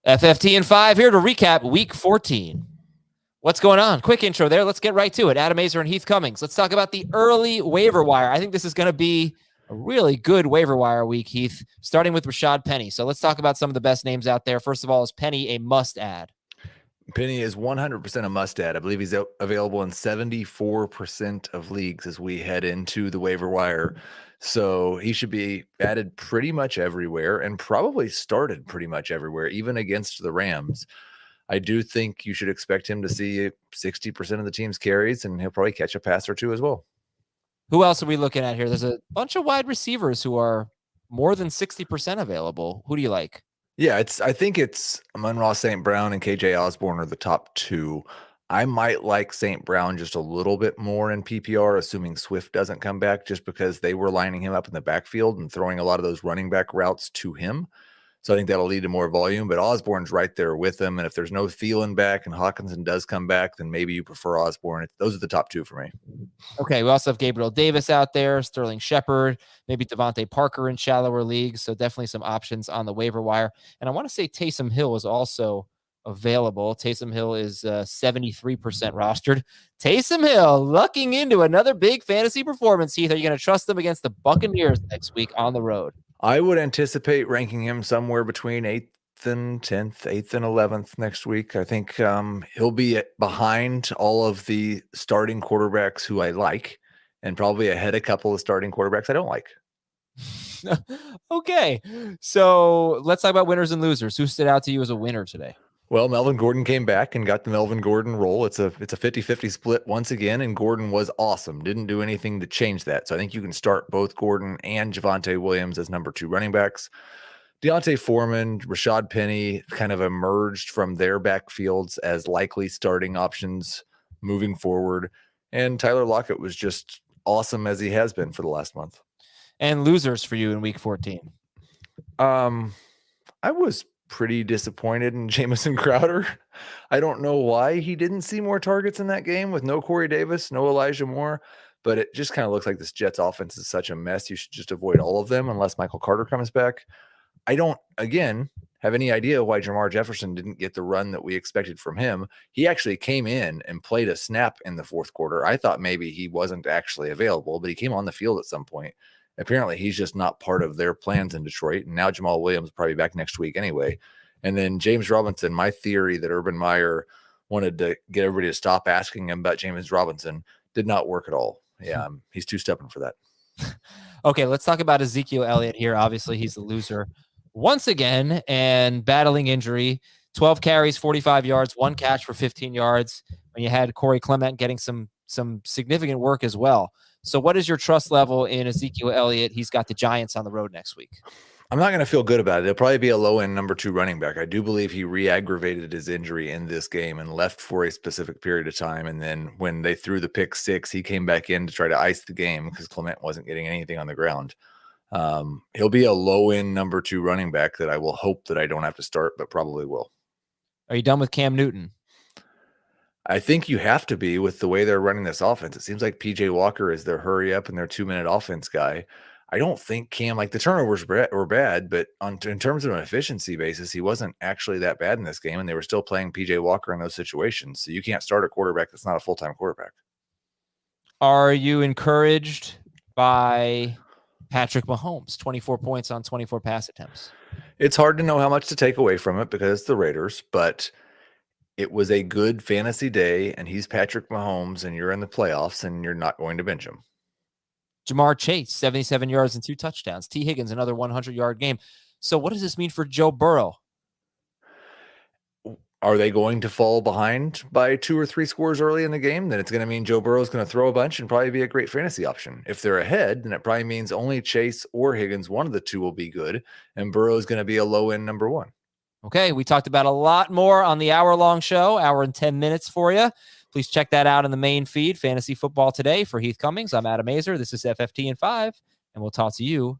FFT and 5 here to recap Week 14. What's going on? Quick intro there. Let's get right to it. Adam Aizer and Heath Cummings. Let's talk about the early waiver wire. I think this is going to be a really good waiver wire week, Heath, starting with Rashad Penny. So let's talk about some of the best names out there. First of all, is Penny a must-add? Penny is 100% a must-add. I believe he's available in 74% of leagues as we head into the waiver wire. So he should be added pretty much everywhere and probably started pretty much everywhere, even against the Rams. I do think you should expect him to see 60% of the team's carries, and he'll probably catch a pass or two as well. Who else are we looking at here? There's a bunch of wide receivers who are more than 60% available. Who do you like? Yeah, I think it's Amon-Ra St. Brown and KJ Osborne are the top two. I might like St. Brown just a little bit more in PPR, assuming Swift doesn't come back, just because they were lining him up in the backfield and throwing a lot of those running back routes to him. So I think that'll lead to more volume, but Osborne's right there with him. And if there's no Thielen back and Hawkinson does come back, then maybe you prefer Osborne. Those are the top two for me. Okay, we also have Gabriel Davis out there, Sterling Shepard, maybe Devontae Parker in shallower leagues. So definitely some options on the waiver wire. And I want to say Taysom Hill is also available. Taysom Hill is 73% rostered. Taysom Hill lucking into another big fantasy performance. Heath, are you going to trust them against the Buccaneers next week on the road? I would anticipate ranking him somewhere between 8th and 10th, 8th and 11th next week. I think he'll be behind all of the starting quarterbacks who I like, and probably ahead a couple of starting quarterbacks I don't like. Okay, so let's talk about winners and losers. Who stood out to you as a winner today? Well, Melvin Gordon came back and got the Melvin Gordon role. It's a 50-50 split once again, and Gordon was awesome. Didn't do anything to change that. So I think you can start both Gordon and Javonte Williams as number 2 running backs. Deontay Foreman, Rashad Penny kind of emerged from their backfields as likely starting options moving forward. And Tyler Lockett was just awesome as he has been for the last month. And losers for you in week 14? I was pretty disappointed in Jameson Crowder. I don't know why he didn't see more targets in that game with no Corey Davis, no Elijah Moore, but it just kind of looks like this Jets offense is such a mess. You should just avoid all of them unless Michael Carter comes back. I don't, again, have any idea why Jamar Jefferson didn't get the run that we expected from him. He actually came in and played a snap in the fourth quarter. I thought maybe he wasn't actually available, but he came on the field at some point. Apparently, he's just not part of their plans in Detroit. And now Jamal Williams is probably back next week anyway. And then James Robinson, my theory that Urban Meyer wanted to get everybody to stop asking him about James Robinson did not work at all. Yeah, he's too stubborn for that. Okay, let's talk about Ezekiel Elliott here. Obviously, he's the loser once again and battling injury. 12 carries, 45 yards, 1 catch for 15 yards. When you had Corey Clement getting some significant work as well. So what is your trust level in Ezekiel Elliott? He's got the Giants on the road next week. I'm not going to feel good about it. It'll probably be a low-end number 2 running back. I do believe he re-aggravated his injury in this game and left for a specific period of time. And then when they threw the pick 6, he came back in to try to ice the game because Clement wasn't getting anything on the ground. He'll be a low-end number 2 running back that I will hope that I don't have to start, but probably will. Are you done with Cam Newton? I think you have to be with the way they're running this offense. It seems like PJ Walker is their hurry up and their 2-minute offense guy. I don't think Cam, like the turnovers were bad, but in terms of an efficiency basis, he wasn't actually that bad in this game, and they were still playing PJ Walker in those situations. So you can't start a quarterback that's not a full-time quarterback. Are you encouraged by Patrick Mahomes, 24 points on 24 pass attempts? It's hard to know how much to take away from it because it's the Raiders, but it was a good fantasy day, and he's Patrick Mahomes, and you're in the playoffs, and you're not going to bench him. Jamar Chase, 77 yards and 2 touchdowns. T. Higgins, another 100-yard game. So what does this mean for Joe Burrow? Are they going to fall behind by 2 or 3 scores early in the game? Then it's going to mean Joe Burrow is going to throw a bunch and probably be a great fantasy option. If they're ahead, then it probably means only Chase or Higgins, one of the two, will be good, and Burrow is going to be a low-end number 1. Okay, we talked about a lot more on the hour-long show, hour and 10 minutes for you. Please check that out in the main feed, Fantasy Football Today. For Heath Cummings, I'm Adam Aizer. This is FFT and 5, and we'll talk to you